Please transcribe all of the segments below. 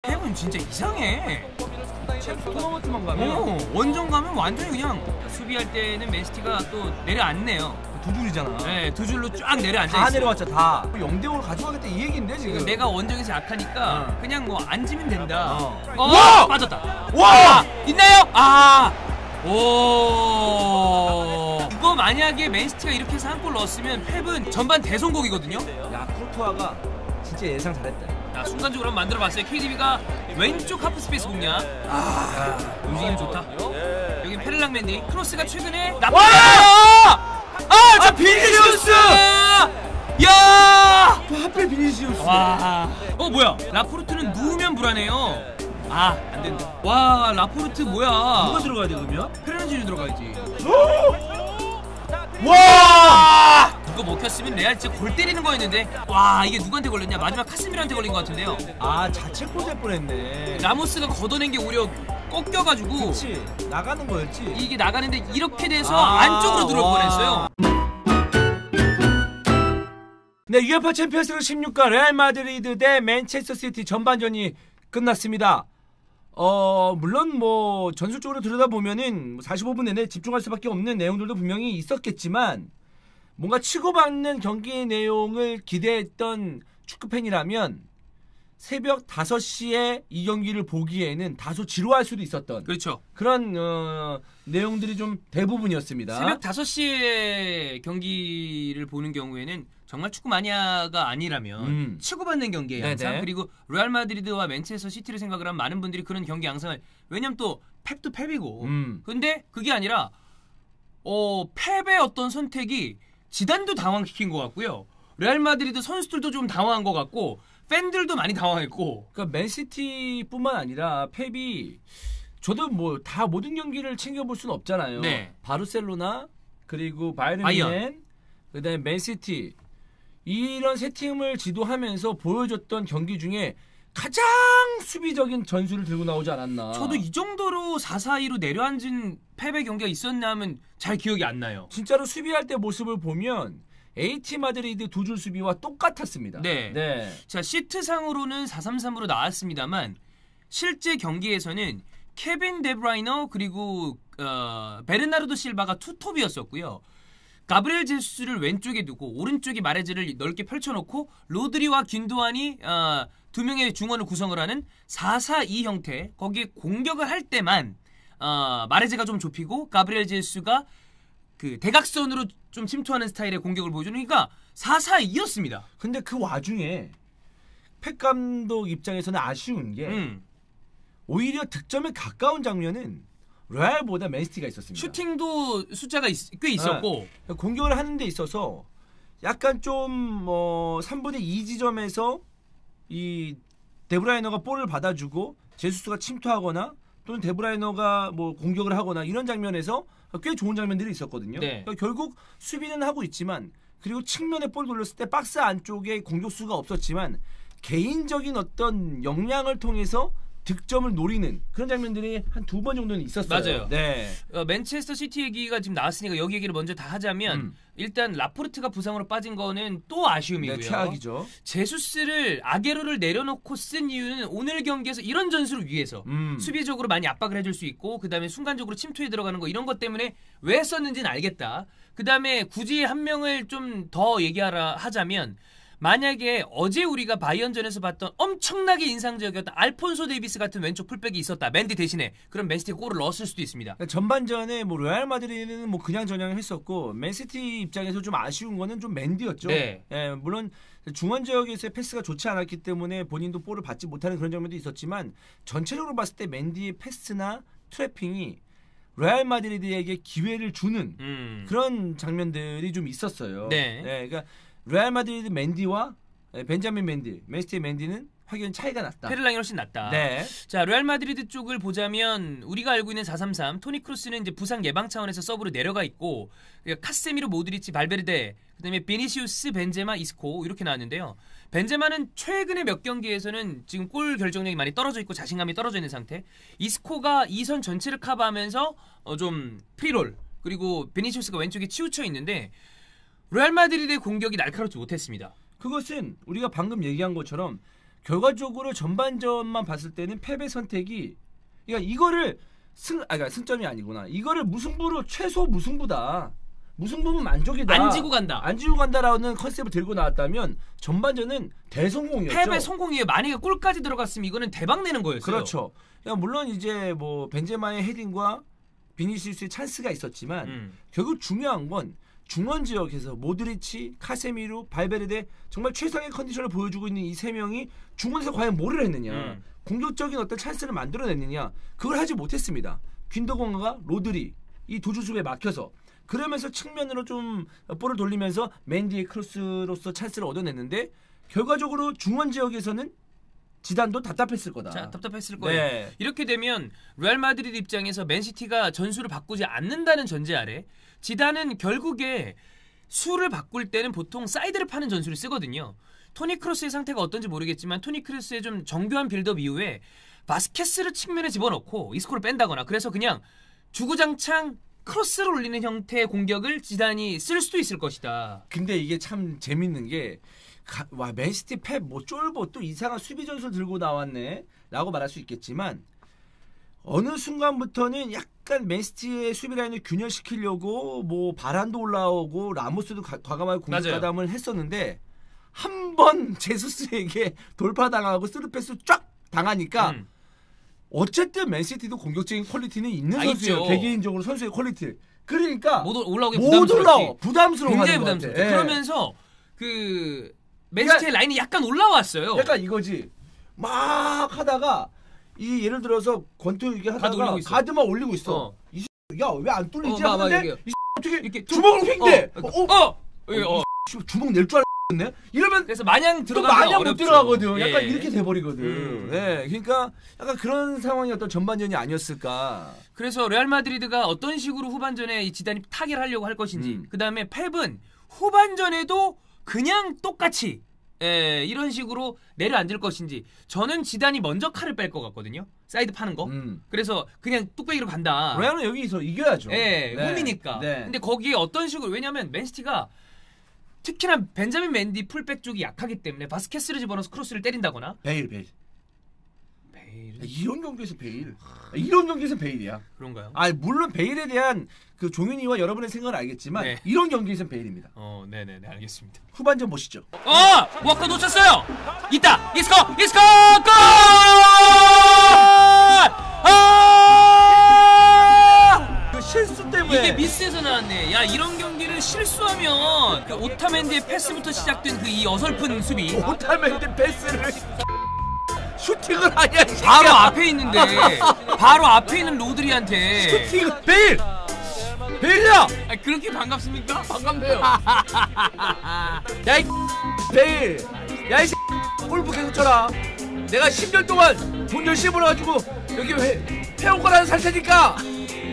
펩은 진짜 이상해. 챔스 토너먼트만 가면 원정 가면 완전히 그냥 수비할 때는 맨시티가 또 내려앉네요. 두 줄이잖아. 네, 두 줄로 쫙 내려앉아 다 있어요. 내려왔죠, 다. 0대5로 가져가겠다 이 얘기인데 지금. 내가 원정에서 약하니까 그냥 뭐 앉으면 된다. 와! 빠졌다. 와! 있나요? 오. 이거 만약에 맨시티가 이렇게 해서 한 골 넣었으면 펩은 전반 대성공이거든요. 야, 코르투아가 진짜 예상 잘했다. 자, 순간적으로 한번 만들어봤어요. KDB가 왼쪽 하프 스페이스 공략. 움직임 좋다. 여기 페를랑 맨디. 크로스가 최근에 와! 자, 비니시우스! 야! 또 하필 비니시우스. 와. 뭐야? 라포르트는 누우면 불안해요. 안 된다. 와, 라포르트 뭐야? 누가 들어가야 돼, 그러면? 페르난지뉴 들어가야지. 와! 이거 먹혔으면 레알 진짜 골 때리는 거였는데. 와, 이게 누구한테 걸렸냐? 마지막 카스미르한테 걸린 것 같은데요. 자책골 될 뻔했네. 라모스가 걷어낸 게 오히려 꺾여가지고. 그치, 나가는 거였지. 이게 나가는데 이렇게 돼서 안쪽으로 들어올 뻔했어요. 네, UEFA 챔피언스리그 16강 레알 마드리드 대 맨체스터 시티 전반전이 끝났습니다. 물론 뭐 전술적으로 들여다보면은 45분 내내 집중할 수밖에 없는 내용들도 분명히 있었겠지만 뭔가 치고받는 경기 내용을 기대했던 축구팬이라면 새벽 5시에 이 경기를 보기에는 다소 지루할 수도 있었던 그렇죠. 그런 내용들이 좀 대부분이었습니다. 새벽 5시에 경기를 보는 경우에는 정말 축구 마니아가 아니라면 치고받는 경기에 항상. 네네. 그리고 레알 마드리드와 맨체스터 시티를 생각을 한 많은 분들이 그런 경기 양상을, 왜냐면 또 펩도 펩이고 근데 그게 아니라 펩의 어떤 선택이 지단도 당황시킨 것 같고요. 레알 마드리드 선수들도 좀 당황한 것 같고 팬들도 많이 당황했고. 그러니까 맨시티뿐만 아니라 펩이 저도 뭐 다 모든 경기를 챙겨볼 수는 없잖아요. 네. 바르셀로나 그리고 바이에른 뮌헨 그다음에 맨시티 이런 세 팀을 지도하면서 보여줬던 경기 중에 가장 수비적인 전술을 들고 나오지 않았나. 저도 이 정도로 4-4-2로 내려앉은 펩의 경기가 있었나 하면 잘 기억이 안 나요. 진짜로 수비할 때 모습을 보면 AT 마드리드 두 줄 수비와 똑같았습니다. 네. 자, 시트상으로는 4-3-3으로 나왔습니다만 실제 경기에서는 케빈 데브라이너 그리고 베르나르도 실바가 투톱이었었고요. 가브리엘 제수스를 왼쪽에 두고 오른쪽에 마레즈를 넓게 펼쳐놓고 로드리와 균도안이 두 명의 중원을 구성을 하는 4-4-2 형태. 거기에 공격을 할 때만 마레즈가 좀 좁히고 가브리엘 제수스가 그 대각선으로 좀 침투하는 스타일의 공격을 보여주는, 그러니까 4-4-2였습니다. 근데 그 와중에 펩 감독 입장에서는 아쉬운 게 오히려 득점에 가까운 장면은 레알보다 맨시티가 있었습니다. 슈팅도 숫자가 꽤 있었고 공격을 하는 데 있어서 약간 좀 3분의 2 지점에서 이 데브라이너가 볼을 받아주고 제수스가 침투하거나 또는 데브라이너가 뭐 공격을 하거나 이런 장면에서 꽤 좋은 장면들이 있었거든요. 네. 그러니까 결국 수비는 하고 있지만 그리고 측면에 볼 돌렸을 때 박스 안쪽에 공격수가 없었지만 개인적인 어떤 역량을 통해서 득점을 노리는 그런 장면들이 한 2번 정도는 있었어요. 맞아요. 네. 맨체스터 시티 얘기가 지금 나왔으니까 여기 얘기를 먼저 다 하자면 일단 라포르트가 부상으로 빠진 거는 또 아쉬움이고요. 네, 최악이죠. 제수스를 아게로를 내려놓고 쓴 이유는 오늘 경기에서 이런 전술을 위해서 수비적으로 많이 압박을 해줄 수 있고 그다음에 순간적으로 침투에 들어가는 거 이런 것 때문에 왜 썼는지는 알겠다. 그다음에 굳이 한 명을 좀 더 하자면 만약에 어제 우리가 바이언전에서 봤던 엄청나게 인상적이었던 알폰소 데이비스 같은 왼쪽 풀백이 있었다. 맨디 대신에. 그럼 맨시티가 골을 넣었을 수도 있습니다. 전반전에 뭐 레알 마드리드는 뭐 그냥 저냥 했었고 맨시티 입장에서 좀 아쉬운 거는 좀 맨디였죠. 네. 물론 중원 지역에서의 패스가 좋지 않았기 때문에 본인도 볼을 받지 못하는 그런 장면도 있었지만 전체적으로 봤을 때 맨디의 패스나 트래핑이 레알 마드리드에게 기회를 주는 그런 장면들이 좀 있었어요. 네. 그러니까 레알 마드리드 맨디와 벤자민 맨디, 맨시티의 맨디는 확연 차이가 났다. 페를랑이 훨씬 낫다. 네. 자, 레알 마드리드 쪽을 보자면 우리가 알고 있는 4-3-3 토니 크루스는 이제 부상 예방 차원에서 서브로 내려가 있고 카세미로, 모드리치, 발베르데, 그다음에 비니시우스, 벤제마, 이스코 이렇게 나왔는데요. 벤제마는 최근에 몇 경기에서는 지금 골 결정력이 많이 떨어져 있고 자신감이 떨어져 있는 상태. 이스코가 2선 전체를 커버하면서 좀 프리롤, 그리고 비니시우스가 왼쪽에 치우쳐 있는데 레알 마드리드의 공격이 날카롭지 못했습니다. 그것은 우리가 방금 얘기한 것처럼 결과적으로 전반전만 봤을 때는 패배 선택이 그러니까 이거를 그러니까 승점이 아니구나. 이거를 무승부로 최소 무승부다. 무승부면 만족이다. 안 지고 간다. 안 지고 간다라는 컨셉을 들고 나왔다면 전반전은 대성공이었죠. 패배 성공이에요. 만약에 골까지 들어갔으면 이거는 대박 내는 거였어요. 그렇죠. 그러니까 물론 이제 뭐 벤제마의 헤딩과 비니시우스의 찬스가 있었지만 결국 중요한 건 중원 지역에서 모드리치, 카세미루, 발베르데 정말 최상의 컨디션을 보여주고 있는 이 세 명이 중원에서 과연 뭐를 했느냐. 공격적인 어떤 찬스를 만들어냈느냐. 그걸 하지 못했습니다. 균도건과 로드리 이 두 주수에 막혀서 그러면서 측면으로 좀 볼을 돌리면서 맨디의 크로스로서 찬스를 얻어냈는데 결과적으로 중원 지역에서는 지단도 답답했을 거다. 자, 답답했을 거예요. 네. 이렇게 되면 레알 마드리드 입장에서 맨시티가 전술을 바꾸지 않는다는 전제 아래 지단은 결국에 수를 바꿀 때는 보통 사이드를 파는 전술을 쓰거든요. 토니 크로스의 상태가 어떤지 모르겠지만 토니 크로스의 좀 정교한 빌드업 이후에 바스케스를 측면에 집어넣고 이스코를 뺀다거나 그래서 그냥 주구장창 크로스를 올리는 형태의 공격을 지단이 쓸 수도 있을 것이다. 근데 이게 참 재밌는 게 와 맨시티 펩 뭐 쫄보 또 이상한 수비 전술 들고 나왔네 라고 말할 수 있겠지만 어느 순간부터는 약간 맨시티의 수비 라인을 균열시키려고 뭐 바란도 올라오고 라모스도 과감하게 공격 가담을 했었는데 한 번 제수스에게 돌파당하고 스루패스 쫙 당하니까 어쨌든 맨시티도 공격적인 퀄리티는 있는 선수예요. 개개인적으로 선수의 퀄리티. 그러니까 못 올라오게 부담스러워. 굉장히 부담스러워. 그러면서 그 맨시티의 라인이 약간 올라왔어요. 약간 이거지. 막 하다가 이 예를 들어서 권투 이게 하다가 가드만 올리고 있어. 야 왜 안 뚫리지? 하는데 이 어떻게 이렇게 주먹을 휙대. 주먹 낼 줄 알았네. 이러면 그래서 마냥 들어가면 못 들어가거든. 약간 이렇게 돼버리거든. 네, 그러니까 약간 그런 상황이 어떤 전반전이 아니었을까. 그래서 레알 마드리드가 어떤 식으로 후반전에 이 지단이 타결하려고 할 것인지, 그 다음에 펩은 후반전에도 그냥 똑같이 이런 식으로 내려앉을 것인지. 저는 지단이 먼저 칼을 뺄 것 같거든요. 사이드 파는 거. 그래서 그냥 뚝배기로 간다. 레알은 여기서 이겨야죠. 홈이니까. 근데 거기에 어떤 식으로, 왜냐면 맨시티가 특히나 벤자민 맨디 풀백 쪽이 약하기 때문에 바스케스를 집어넣어서 크로스를 때린다거나. 베일. 이런 경기에서 베일. 이런 경기에서 베일이야. 그런가요? 물론 베일에 대한 그 종윤이와 여러분의 생각은 알겠지만 이런 경기에서는 베일입니다. 네네네, 알겠습니다. 후반전 보시죠. 워커 놓쳤어요. 있다. 이스코 골! 그 실수 때문에 이게 미스에서 나왔네. 야, 이런 경기를 실수하면 그 오타멘디의 패스부터 시작된 그 이 어설픈 수비. 오타멘디 패스를 슈팅을 하냐 이 바로 앞에 있는데 바로 앞에 있는 로드리한테 슈팅을 베일이야. 그렇게 반갑습니까? 반갑네요. 야 이 베일, 야 이 골프 계속 쳐라. 내가 10년 동안 돈 열심히 벌어가지고 여기 회원권하는 살 테니까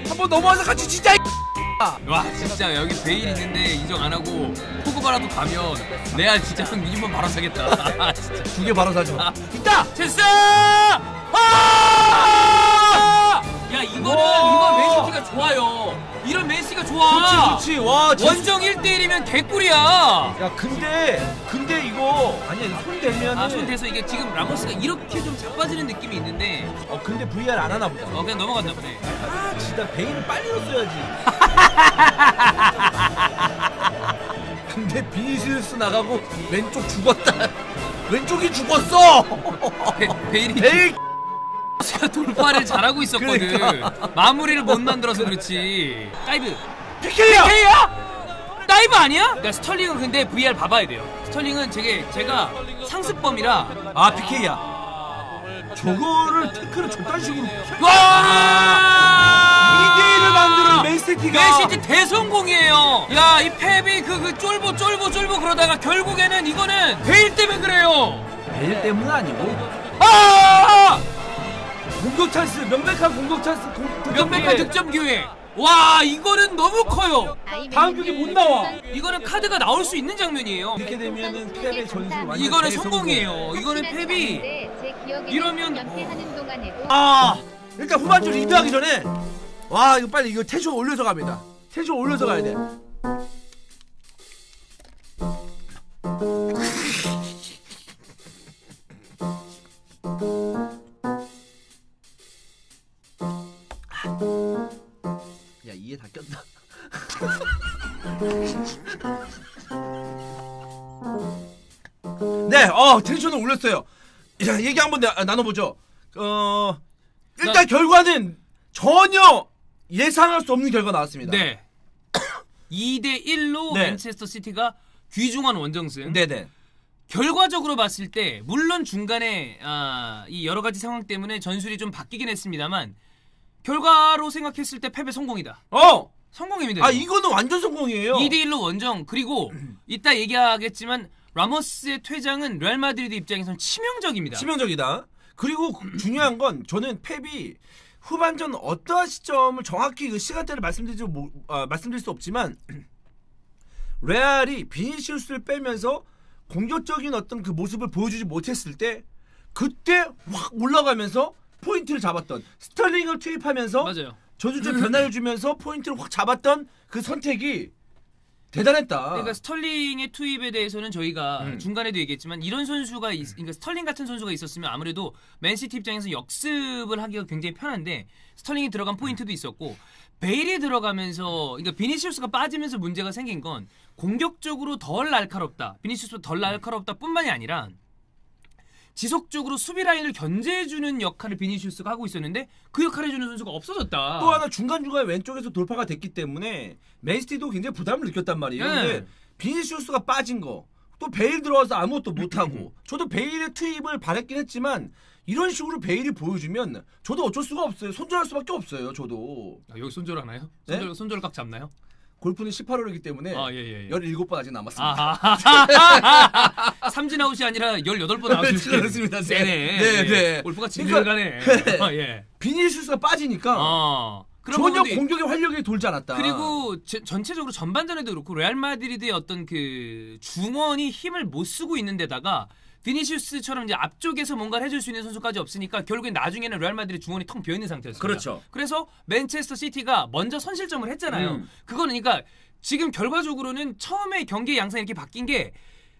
한번 넘어와서 같이 치자. 와, 진짜 여기 베일 있는데 인정 안 하고 포그바라도 가면 레알 진짜 한 미니멈 바로 사겠다. 진짜 2개 바로 사죠. 있다. 됐어. 야, 이거 맨시티가 좋아요. 이런 맨시티가 좋아. 그렇지. 와, 원정 1대1이면 개꿀이야. 야, 근데 이거 아니야. 손 대면은 손 대서 이게 지금 라모스가 이렇게 좀 자빠지는 느낌이 있는데. 근데 VR 안 하나 보다. 그냥 넘어갔나 보네. 진짜 베일은 빨리 넣었어야지. 근데 비니시우스 나가고 왼쪽 죽었다. 왼쪽이 죽었어. 베일 돌파를 잘하고 있었거든. 그러니까. 마무리를 못 만들어서 그렇지. 다이브. PK야? 다이브 아니야? 그러니까 스털링은 근데 VR 봐봐야 돼요. 스털링은 제가 상습범이라. PK야. 저거를 태클을 저딴 식으로. 와! 2대1을 만드는 맨시티가. 맨시티 대성공이에요. 야, 이 펩이 그 쫄보 그러다가 결국에는 이거는 베일 때문에 그래요. 베일 때문은 아니고. 공격 찬스, 명백한 공격 찬스, 명백한 득점 기회. 와, 이거는 너무 커요. 다음 경기 못 나와. 이거는 카드가 나올 수 있는 장면이에요. 이렇게 되면은 펩의 전술 완전. 이거는 성공이에요. 이거는 펩이 이러면 일단 후반전 리드하기 전에 이거 빨리 이거 텐션 올려서 갑니다. 텐션 올려서 가야 돼. 이게 다 꼈다. 네, 텐션을 올렸어요. 자, 얘기 한번 나눠보죠. 일단 결과는 전혀 예상할 수 없는 결과 나왔습니다. 네. 2대1로 네. 맨체스터 시티가 귀중한 원정승. 네네. 결과적으로 봤을 때 물론 중간에 이 여러 가지 상황 때문에 전술이 좀 바뀌긴 했습니다만 결과로 생각했을 때 패배 성공이다. 성공입니다. 이거는 완전 성공이에요. 2대1로 원정. 그리고 이따 얘기하겠지만 라모스의 퇴장은 레알 마드리드 입장에서는 치명적입니다. 치명적이다. 그리고 중요한 건 저는 펩이 후반전 어떠한 시점을 정확히 그 시간대를 말씀드릴 수 없지만 레알이 비니시우스를 빼면서 공격적인 어떤 그 모습을 보여주지 못했을 때 그때 확 올라가면서 포인트를 잡았던 스털링을 투입하면서 맞아요. 전술적 변화를 주면서 포인트를 확 잡았던 그 선택이 대단했다. 그러니까 스털링의 투입에 대해서는 저희가 중간에도 얘기했지만 이런 선수가 그러니까 스털링 같은 선수가 있었으면 아무래도 맨시티 입장에서 역습을 하기가 굉장히 편한데 스털링이 들어간 포인트도 있었고 베일이 들어가면서 그러니까 비니시우스가 빠지면서 문제가 생긴 건 공격적으로 덜 날카롭다. 비니시우스가 덜 날카롭다 뿐만이 아니라 지속적으로 수비 라인을 견제해주는 역할을 비니시우스가 하고 있었는데 그 역할을 해주는 선수가 없어졌다. 또 하나 중간중간에 왼쪽에서 돌파가 됐기 때문에 맨시티도 굉장히 부담을 느꼈단 말이에요. 근데 비니시우스가 빠진 거, 또 베일 들어와서 아무것도 못하고 저도 베일의 투입을 바랬긴 했지만 이런 식으로 베일이 보여주면 저도 어쩔 수가 없어요. 손절할 수밖에 없어요. 저도. 여기 손절하나요? 네? 손절각 잡나요? 골프는 18홀이기 때문에 17번 아직 남았습니다. 삼진 아웃이 아니라 18번 아웃이 그렇습니다. 네. 골프가 진실가네. 비니시우스가 빠지니까 전혀 공격의 활력이 돌지 않았다. 그리고 전체적으로 전반전에도 그렇고 레알 마드리드의 어떤 그 중원이 힘을 못 쓰고 있는 데다가 비니시우스처럼 이제 앞쪽에서 뭔가를 해줄 수 있는 선수까지 없으니까 결국엔 나중에는 레알 마드리드 중원이 텅 비어있는 상태였습니다. 그렇죠. 그래서 맨체스터 시티가 먼저 선실점을 했잖아요. 그거는 그러니까 지금 결과적으로는 처음에 경기의 양상이 이렇게 바뀐 게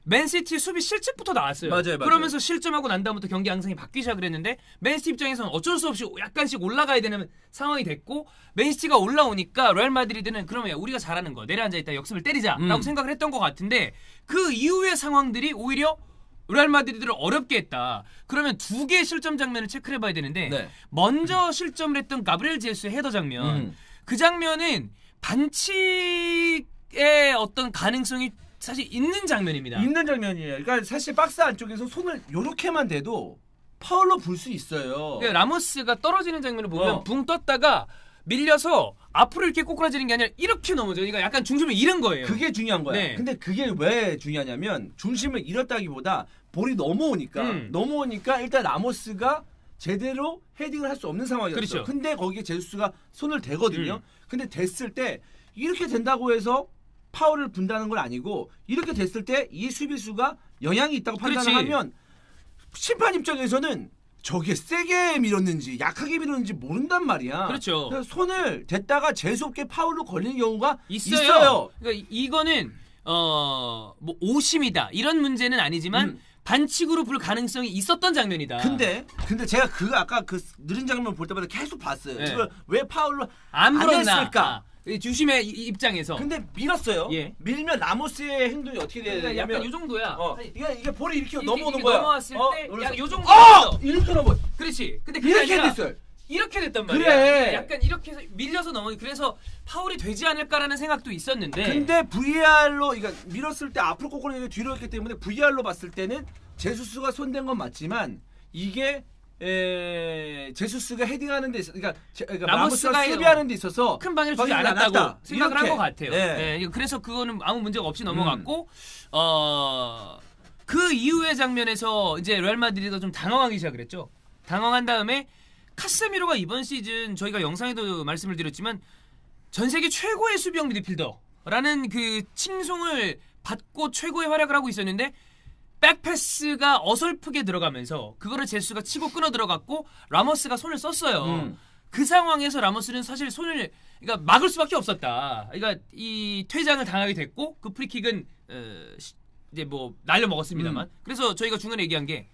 맨시티 수비 실책부터 나왔어요. 맞아요. 그러면서 실점하고 난 다음부터 경기 양상이 바뀌기 시작을 했는데 맨시티 입장에서는 어쩔 수 없이 약간씩 올라가야 되는 상황이 됐고 맨시티가 올라오니까 레알 마드리드는 그러면 우리가 잘하는 거 내려앉아있다 역습을 때리자라고 생각을 했던 것 같은데 그 이후의 상황들이 오히려 레알 마드리드를 어렵게 했다. 그러면 두 개의 실점 장면을 체크를 해봐야 되는데 먼저 실점을 했던 가브리엘 제수의 헤더 장면 그 장면은 반칙의 어떤 가능성이 사실 있는 장면입니다. 있는 장면이에요. 그러니까 사실 박스 안쪽에서 손을 요렇게만 대도 파울로 불 수 있어요. 그러니까 라모스가 떨어지는 장면을 보면 붕 떴다가 밀려서 앞으로 이렇게 꼬꾸라지는 게 아니라 이렇게 넘어져요. 그러니까 약간 중심을 잃은 거예요. 그게 중요한 거야. 네. 근데 그게 왜 중요하냐면 중심을 잃었다기보다 볼이 넘어오니까 일단 라모스가 제대로 헤딩을 할 수 없는 상황이었어요. 그렇죠. 근데 거기에 제수스가 손을 대거든요. 근데 됐을 때 이렇게 된다고 해서 파울을 분다는 건 아니고 이렇게 됐을 때 이 수비수가 영향이 있다고 판단을 하면 심판 입장에서는 저게 세게 밀었는지 약하게 밀었는지 모른단 말이야. 그렇죠. 그래서 손을 댔다가 재수없게 파울로 걸리는 경우가 있어요. 그러니까 이거는 뭐 오심이다 이런 문제는 아니지만 반칙으로 볼 가능성이 있었던 장면이다. 근데 제가 아까 그 느린 장면 볼 때마다 계속 봤어요. 이걸 왜 파울로 안 했을까? 주심의 입장에서. 근데 밀었어요. 밀면 라모스의 행동이 어떻게 돼야 되냐면 약간 이 정도야. 이게 볼이 이렇게 넘어오는 거야. 넘어왔을 때 약 요 정도. 이렇게 넘어. 그렇지. 근데 이렇게 됐어요. 이렇게 됐단 말이야. 그래. 약간 이렇게 해서 밀려서 넘어. 그래서 파울이 되지 않을까라는 생각도 있었는데. 근데 VR로 그러니까 밀었을 때 앞으로 꼬꾸라지고 뒤로 했기 때문에 VR로 봤을 때는 제수스가 손댄 건 맞지만 이게 제수스가 헤딩하는 데 있어, 그러니까 라모스가 수비하는 데 있어서 큰 방해를 주지 않았다고 생각을 한 것 같아요. 네. 그래서 그거는 아무 문제가 없이 넘어갔고 그 이후의 장면에서 이제 레알 마드리드가 좀 당황하기 시작을 했죠. 당황한 다음에 카세미로가 이번 시즌 저희가 영상에도 말씀을 드렸지만 전 세계 최고의 수비형 미드필더라는 그 칭송을 받고 최고의 활약을 하고 있었는데 백패스가 어설프게 들어가면서 그거를 제수가 치고 끊어 들어갔고 라모스가 손을 썼어요. 그 상황에서 라모스는 사실 손을 그러니까 막을 수밖에 없었다. 그러니까 이 퇴장을 당하게 됐고 그 프리킥은 이제 뭐 날려 먹었습니다만 그래서 저희가 중간에 얘기한 게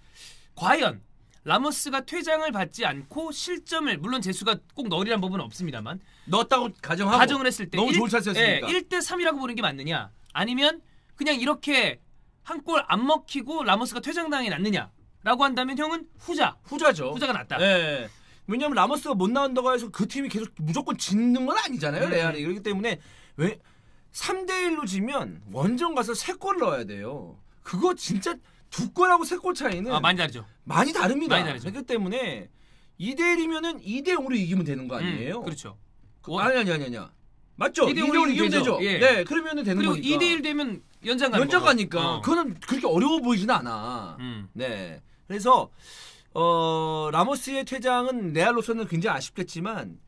과연 라모스가 퇴장을 받지 않고 실점을 물론 제수가 꼭 넣으리란 법은 없습니다만 넣었다고 가정하고 가정을 했을 때 너무 좋은 찬스였으니까 1대3이라고 보는 게 맞느냐 아니면 그냥 이렇게 한 골 안 먹히고 라모스가 퇴장당해 놨느냐라고 한다면 형은 후자죠. 후자가 낫다. 네. 왜냐하면 라모스가 못 나온다고 해서 그 팀이 계속 무조건 짓는 건 아니잖아요. 레알이. 그렇기 때문에 왜 3대1로 지면 원정 가서 3골 넣어야 돼요. 그거 진짜 2골하고 3골 차이는 많이 다르죠. 많이 다릅니다. 많이 다르죠. 그렇기 때문에 2대1이면은 2대0으로 이기면 되는 거 아니에요? 그렇죠. 아니. 맞죠? 2대0으로 이기면 되죠. 예. 네, 그러면은 되는 그리고 거니까. 2대1 되면 연장 가니까. 그거는 그렇게 어려워 보이진 않아. 네. 그래서 라모스의 퇴장은 레알로서는 굉장히 아쉽겠지만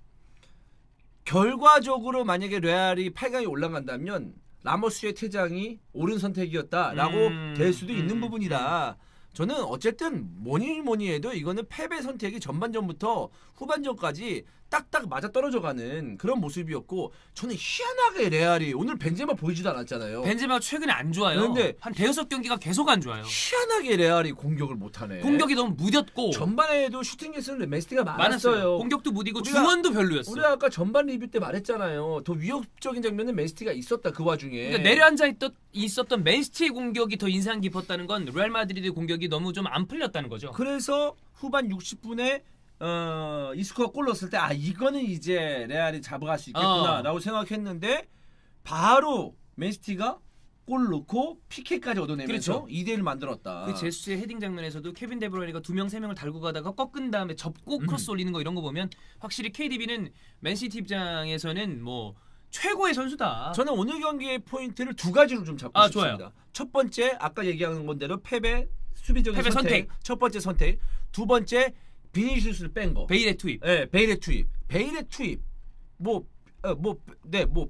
결과적으로 만약에 레알이 8강에 올라간다면 라모스의 퇴장이 옳은 선택이었다라고 될 수도 있는 부분이라 저는 어쨌든 뭐니 해도 이거는 패배 선택이 전반전부터 후반전까지 딱딱 맞아떨어져가는 그런 모습이었고 저는 희한하게 레알이 오늘 벤제마 보이지도 않았잖아요. 벤제마가 최근에 안 좋아요. 그런데 한 대여섯 경기가 계속 안 좋아요. 희한하게 레알이 공격을 못하네. 공격이 너무 무뎠고 전반에도 슈팅 개수는 맨시티가 많았어요. 공격도 무디고 중원도 별로였어. 우리가 아까 전반 리뷰 때 말했잖아요. 더 위협적인 장면은 맨시티가 있었다 그 와중에. 그러니까 내려앉아 있었던 맨시티의 공격이 더 인상 깊었다는 건 레알 마드리드의 공격이 너무 좀 안 풀렸다는 거죠. 그래서 후반 60분에 이스코가 골 넣었을 때 이거는 이제 레알이 잡아갈 수 있겠구나라고 생각했는데 바로 맨시티가 골 넣고 PK까지 얻어내면서 그렇죠. 2대1 만들었다. 그 제수의 헤딩 장면에서도 케빈 데브로이가 2명 3명을 달고 가다가 꺾은 다음에 접고 크로스 올리는 거 이런 거 보면 확실히 KDB는 맨시티 입장에서는 뭐 최고의 선수다. 저는 오늘 경기의 포인트를 두 가지로 좀 잡고 싶습니다. 좋아요. 첫 번째 아까 얘기한 건대로 수비적인 선택. 첫 번째 선택. 두 번째 비니시우스를 뺀 거. 베일의 투입. 네, 베일의 투입. 베일의 투입.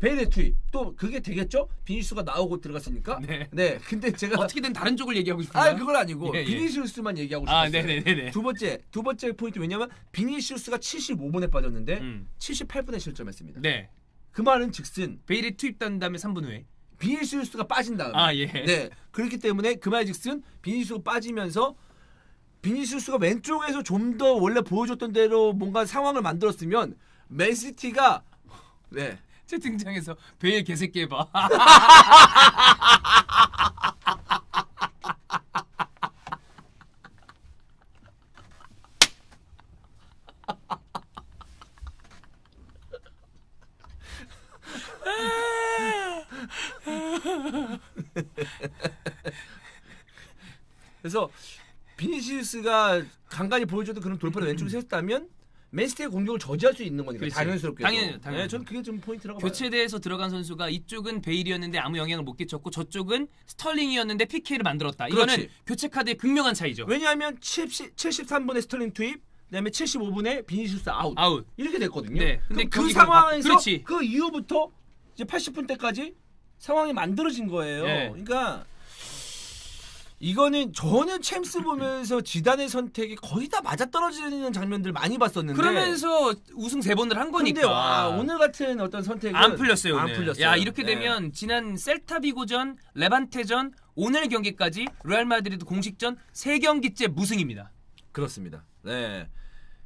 베일의 투입. 또 그게 되겠죠? 비니시우스가 나오고 들어갔으니까. 네. 근데 제가 어떻게든 다른 쪽을 얘기하고 싶은데. 그건 아니고 예. 비니시우스만 얘기하고 싶었어요. 네네네. 두 번째 포인트 왜냐면 비니시우스가 75분에 빠졌는데 78분에 실점했습니다. 네. 그 말은 즉슨 베일이 투입된 다음에 3분 후에 비니시우스가 빠진 다음에 예. 네. 그렇기 때문에 그 말 즉슨 비니시우스가 빠지면서 비니시우스가 왼쪽에서 좀 더 원래 보여줬던 대로 뭔가 상황을 만들었으면 맨시티가 네. 채팅창에서 베일 개새끼 해봐. 그래서 비니시우스가 간간히 보여줘도 그런 돌파를 왼쪽에서 했다면 맨시티의 공격을 저지할 수 있는 거니까. 그렇지. 당연스럽게. 당연히. 네, 저는 그게 좀 포인트라고 봐요. 교체대에서 들어간 선수가 이쪽은 베일이었는데 아무 영향을 못 끼쳤고 저쪽은 스털링이었는데 PK를 만들었다. 이거는 그렇지. 교체 카드의 극명한 차이죠. 왜냐하면 73분에 스털링 투입, 그다음에 75분에 비니시우스 아웃. 이렇게 됐거든요. 네. 근데 그 상황에서 그렇지. 그 이후부터 이제 80분 때까지 상황이 만들어진 거예요. 네. 그러니까 이거는 저는 챔스 보면서 지단의 선택이 거의 다 맞아떨어지는 장면들 많이 봤었는데 그러면서 우승 3번을 한 거니까. 근데 오늘 같은 어떤 선택은 안 풀렸어요. 안 오늘. 풀렸어요. 야 이렇게 되면 지난 셀타비고전, 레반테전, 오늘 경기까지 레알 마드리드 공식전 3경기째 무승입니다. 그렇습니다. 네,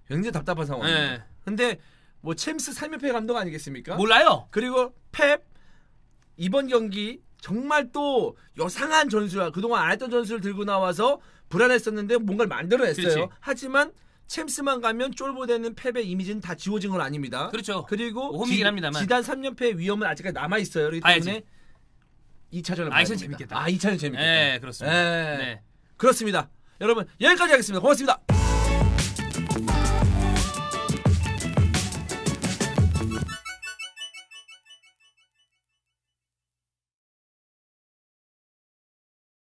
굉장히 답답한 상황입니다. 네. 근데 뭐 챔스 3연패 감독 아니겠습니까? 몰라요. 그리고 펩 이번 경기 정말 또 여상한 전술, 그동안 안 했던 전술을 들고 나와서 불안했었는데 뭔가를 만들어냈어요. 그렇지. 하지만 챔스만 가면 쫄보되는 펩의 이미지는 다 지워진 건 아닙니다. 그렇죠. 그리고 홈이긴 합니다만. 지단 3연패의 위험은 아직까지 남아있어요. 그렇기 때문에 2차전을 봐야 2차전 됩니다. 재밌겠다. 2차전 재밌겠다. 네, 그렇습니다. 네. 그렇습니다. 여러분 여기까지 하겠습니다. 고맙습니다.